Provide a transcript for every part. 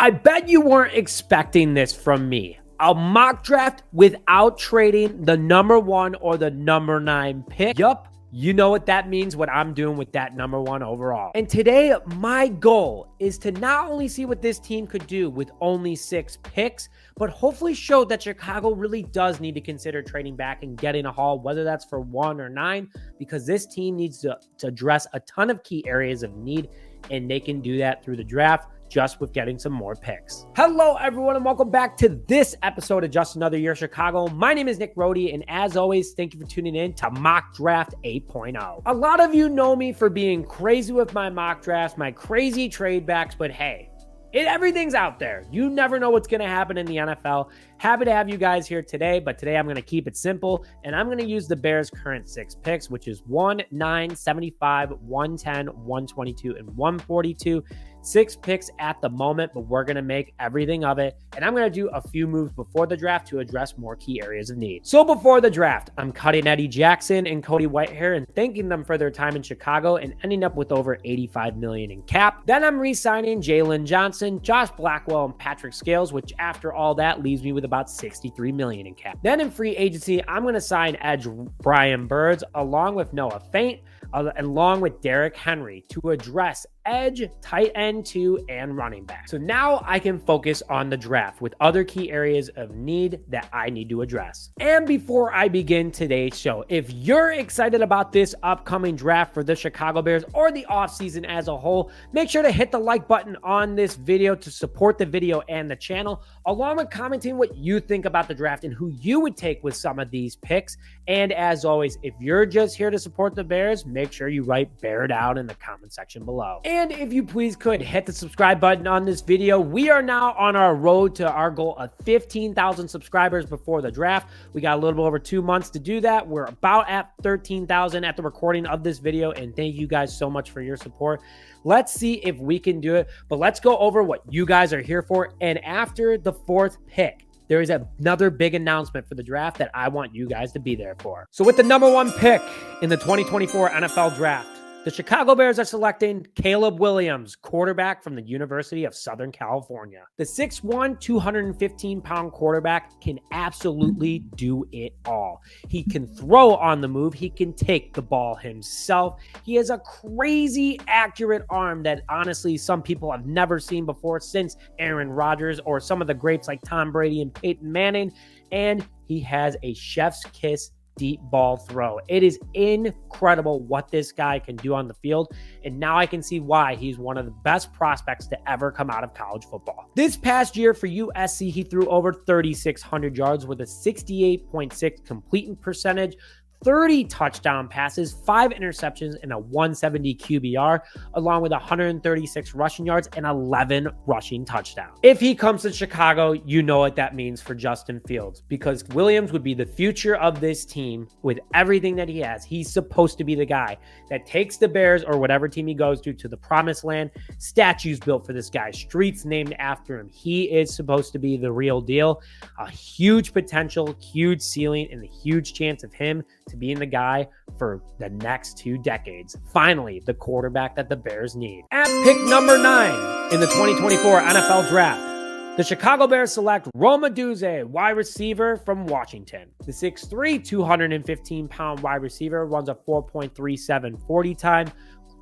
I bet you weren't expecting this from me. A mock draft without trading the number 1 or the number 9 pick. Yup, you know what that means, what I'm doing with that number 1 overall. And today, my goal is to not only see what this team could do with only 6 picks, but hopefully show that Chicago really does need to consider trading back and getting a haul, whether that's for 1 or 9, because this team needs to address a ton of key areas of need, and they can do that through the draft just with getting some more picks. Hello, everyone, and welcome back to this episode of Just Another Year Chicago. My name is Nick Rohde, and as always, thank you for tuning in to Mock Draft 8.0. A lot of you know me for being crazy with my mock drafts, my crazy trade backs, but hey, everything's out there. You never know what's going to happen in the NFL. Happy to have you guys here today, but today I'm going to keep it simple, and I'm going to use the Bears' current 6 picks, which is 1, 9, 75, 110, 122, and 142. 6 picks at the moment, but we're going to make everything of it, and I'm going to do a few moves before the draft to address more key areas of need. So before the draft, I'm cutting Eddie Jackson and Cody Whitehair and thanking them for their time in Chicago and ending up with over $85 million in cap. Then I'm re-signing Jalen Johnson, Josh Blackwell, and Patrick Scales, which after all that leaves me with about $63 million in cap. Then in free agency, I'm going to sign edge Brian Birds along with Noah Fant, along with Derrick Henry to address edge, tight end 2, and running back. So now I can focus on the draft with other key areas of need that I need to address. And before I begin today's show, if you're excited about this upcoming draft for the Chicago Bears or the offseason as a whole, make sure to hit the like button on this video to support the video and the channel, along with commenting what you think about the draft and who you would take with some of these picks. And as always, if you're just here to support the Bears, make sure you write Bear Down in the comment section below. And if you please could hit the subscribe button on this video. We are now on our road to our goal of 15,000 subscribers before the draft. We got a little bit over 2 months to do that. We're about at 13,000 at the recording of this video, and thank you guys so much for your support. Let's see if we can do it, but let's go over what you guys are here for. And after the 4th pick, there is another big announcement for the draft that I want you guys to be there for. So with the number 1 pick in the 2024 NFL Draft, the Chicago Bears are selecting Caleb Williams, quarterback from the University of Southern California. The 6'1", 215-pound quarterback can absolutely do it all. He can throw on the move. He can take the ball himself. He has a crazy accurate arm that honestly some people have never seen before since Aaron Rodgers or some of the greats like Tom Brady and Peyton Manning. And he has a chef's kiss deep ball throw. It is incredible what this guy can do on the field, and now I can see why he's one of the best prospects to ever come out of college football. This past year for USC, he threw over 3,600 yards with a 68.6 completion percentage, 30 touchdown passes, 5 interceptions, and a 170 QBR, along with 136 rushing yards and 11 rushing touchdowns. If he comes to Chicago, you know what that means for Justin Fields, because Williams would be the future of this team with everything that he has. He's supposed to be the guy that takes the Bears or whatever team he goes to the promised land. Statues built for this guy, streets named after him. He is supposed to be the real deal. A huge potential, huge ceiling, and a huge chance of him to being the guy for the next 2 decades. Finally, the quarterback that the Bears need. At pick number 9 in the 2024 NFL Draft, the Chicago Bears select Odunze, wide receiver from Washington. The 6'3", 215-pound wide receiver runs a 4.37 40 time.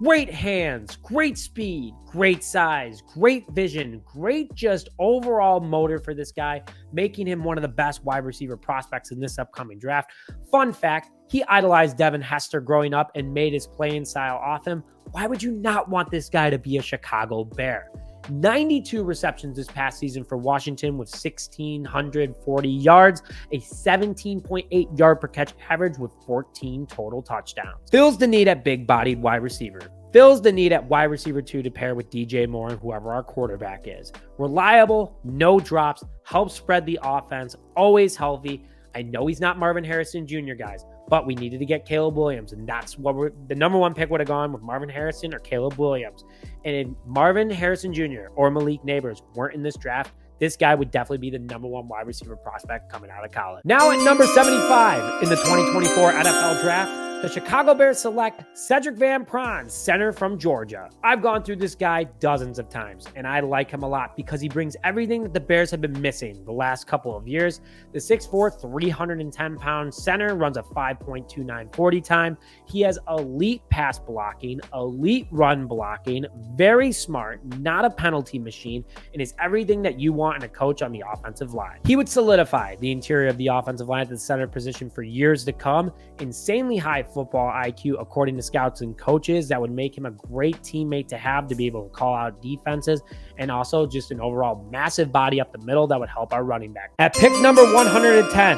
Great hands, great speed, great size, great vision, great just overall motor for this guy, making him one of the best wide receiver prospects in this upcoming draft. Fun fact, he idolized Devin Hester growing up and made his playing style off him. Why would you not want this guy to be a Chicago Bear? 92 receptions this past season for Washington with 1,640 yards, a 17.8 yard per catch average with 14 total touchdowns. Fills the need at big-bodied wide receiver. Fills the need at wide receiver 2 to pair with DJ Moore and whoever our quarterback is. Reliable, no drops, helps spread the offense, always healthy. I know he's not Marvin Harrison Jr., guys, but we needed to get Caleb Williams, and that's what the number 1 pick would have gone with Marvin Harrison or Caleb Williams. And if Marvin Harrison Jr. or Malik Neighbors weren't in this draft, this guy would definitely be the number one wide receiver prospect coming out of college. Now at number 75 in the 2024 NFL Draft, the Chicago Bears select Cedric Van Prim, center from Georgia. I've gone through this guy dozens of times, and I like him a lot because he brings everything that the Bears have been missing the last couple of years. The 6'4", 310-pound center runs a 5.29 40 time. He has elite pass blocking, elite run blocking, very smart, not a penalty machine, and is everything that you want in a coach on the offensive line. He would solidify the interior of the offensive line at the center position for years to come. Insanely high football IQ, according to scouts and coaches, that would make him a great teammate to have to be able to call out defenses, and also just an overall massive body up the middle that would help our running back. At pick number 110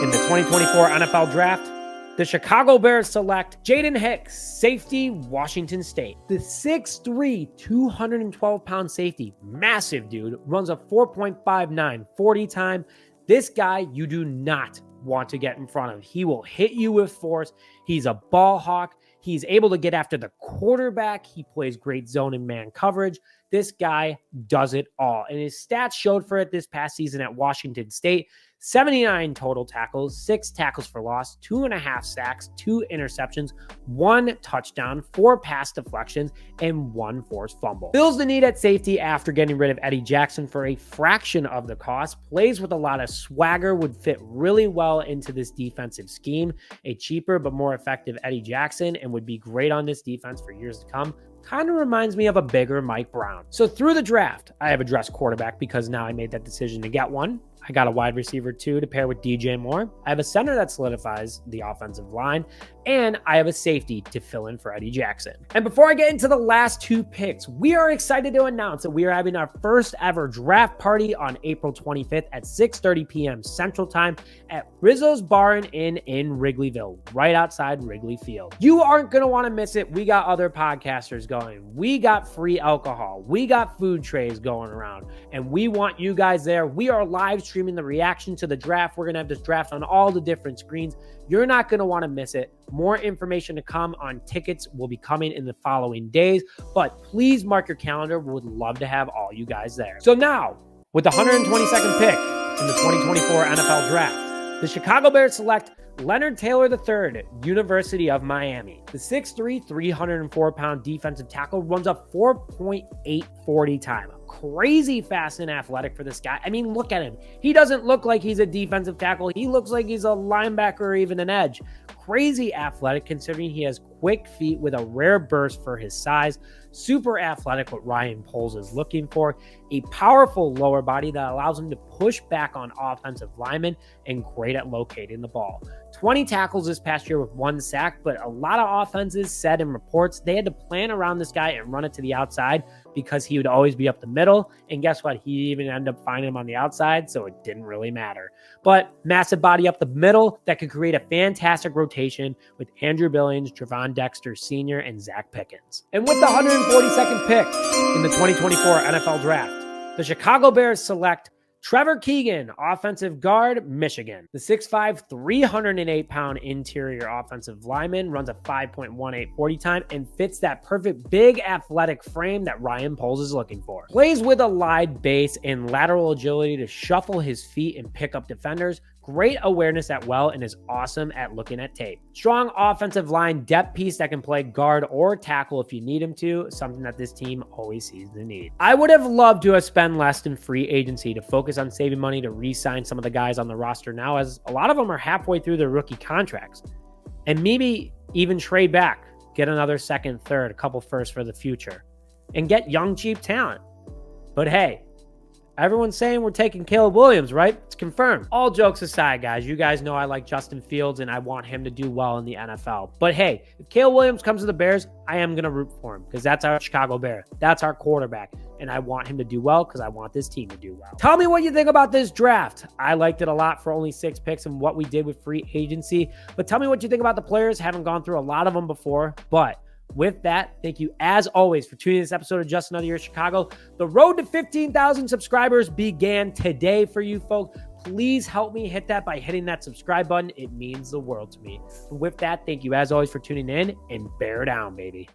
in the 2024 NFL Draft, the Chicago Bears select Jaden Hicks, safety, Washington State. The 6'3", 212-pound safety, massive dude, runs a 4.59 40 time. This guy you do not want to get in front of. He will hit you with force. He's a ball hawk. He's able to get after the quarterback. He plays great zone and man coverage. This guy does it all. And his stats showed for it this past season at Washington State. 79 total tackles, 6 tackles for loss, 2.5 sacks, 2 interceptions, 1 touchdown, 4 pass deflections, and 1 forced fumble. Fills the need at safety after getting rid of Eddie Jackson for a fraction of the cost. Plays with a lot of swagger, would fit really well into this defensive scheme. A cheaper but more effective Eddie Jackson, and would be great on this defense for years to come. Kind of reminds me of a bigger Mike Brown. So through the draft, I have addressed quarterback because now I made that decision to get one. I got a wide receiver too to pair with DJ Moore. I have a center that solidifies the offensive line, and I have a safety to fill in for Eddie Jackson. And before I get into the last 2 picks, we are excited to announce that we are having our first ever draft party on April 25th at 6:30 p.m. Central Time at Rizzo's Bar & Inn in Wrigleyville, right outside Wrigley Field. You aren't going to want to miss it. We got other podcasters going. We got free alcohol. We got food trays going around, and we want you guys there. We are live streaming the reaction to the draft. We're going to have this draft on all the different screens. You're not going to want to miss it. More information to come on tickets will be coming in the following days, but please mark your calendar. We would love to have all you guys there. So now, with the 122nd pick in the 2024 NFL Draft, the Chicago Bears select Leonard Taylor III, University of Miami. The 6'3", 304-pound defensive tackle runs a 4.8 40 time. Crazy fast and athletic for this guy. I mean, look at him. He doesn't look like he's a defensive tackle. He looks like he's a linebacker or even an edge. Crazy athletic considering he has quick feet with a rare burst for his size. Super athletic, what Ryan Poles is looking for. A powerful lower body that allows him to push back on offensive linemen, and great at locating the ball. 20 tackles this past year with 1 sack, but a lot of offenses said in reports they had to plan around this guy and run it to the outside because he would always be up the middle. And guess what? He even ended up finding him on the outside, so it didn't really matter. But massive body up the middle that could create a fantastic rotation with Andrew Billings, Trevon Dexter Sr., and Zach Pickens. And with the 142nd pick in the 2024 NFL Draft, the Chicago Bears select Trevor Keegan, offensive guard, Michigan. The 6'5", 308-pound interior offensive lineman runs a 5.18 40 time and fits that perfect big athletic frame that Ryan Poles is looking for. Plays with a wide base and lateral agility to shuffle his feet and pick up defenders. Great awareness at well, and is awesome at looking at tape. Strong offensive line depth piece that can play guard or tackle if you need him to, something that this team always sees the need. I would have loved to have spent less in free agency to focus on saving money to re-sign some of the guys on the roster now, as a lot of them are halfway through their rookie contracts. And maybe even trade back, get another second, third, a couple firsts for the future, and get young, cheap talent. But hey, everyone's saying we're taking Caleb Williams, right? It's confirmed. All jokes aside, guys, you guys know I like Justin Fields and I want him to do well in the NFL. But hey, if Caleb Williams comes to the Bears, I am going to root for him because that's our Chicago Bear. That's our quarterback. And I want him to do well because I want this team to do well. Tell me what you think about this draft. I liked it a lot for only 6 picks and what we did with free agency. But tell me what you think about the players. Haven't gone through a lot of them before, but with that, thank you as always for tuning in this episode of Just Another Year Chicago. The road to 15,000 subscribers began today for you folks. Please help me hit that by hitting that subscribe button. It means the world to me. And with that, thank you as always for tuning in, and bear down, baby.